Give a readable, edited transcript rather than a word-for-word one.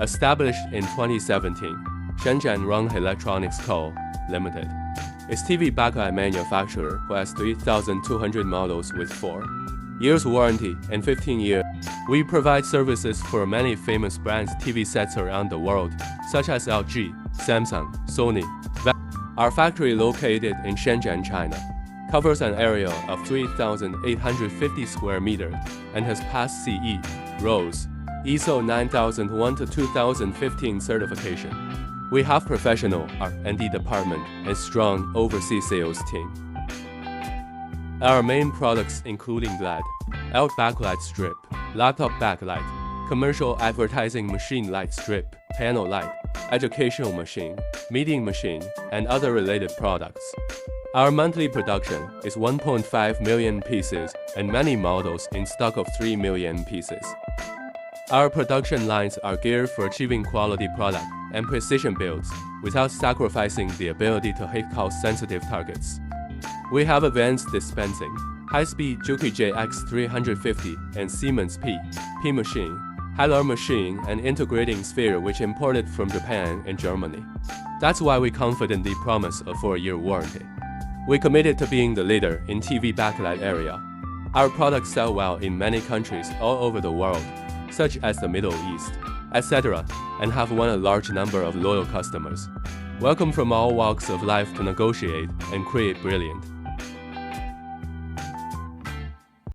Established in 2017, Shenzhen Ronghe Electronics Co., Limited is TV backlight manufacturer who has 3,200 models with 4 years warranty and 15 years. We provide services for many famous brands TV sets around the world, such as LG, Samsung, Sony, Vestel. Our factory located in Shenzhen, China, covers an area of 3,850 square meters and has passed CE, RoHS, ISO 9001-2015 certification. We have professional R&D department and strong overseas sales team. Our main products including LED, LED backlight strip, laptop backlight, commercial advertising machine light strip, panel light, educational machine, meeting machine, and other related products. Our monthly production is 1.5 million pieces and many models in stock of 3 million pieces. Our production lines are geared for achieving quality product and precision builds without sacrificing the ability to hit cost-sensitive targets. We have advanced dispensing, high-speed Juki JX350 and Siemens P machine, Hylar machine, and integrating sphere which imported from Japan and Germany. That's why we confidently promise a 4-year warranty. We committed to being the leader in TV backlight area. Our products sell well in many countries all over the world, such as the Middle East, etc., and have won a large number of loyal customers. Welcome from all walks of life to negotiate and create brilliant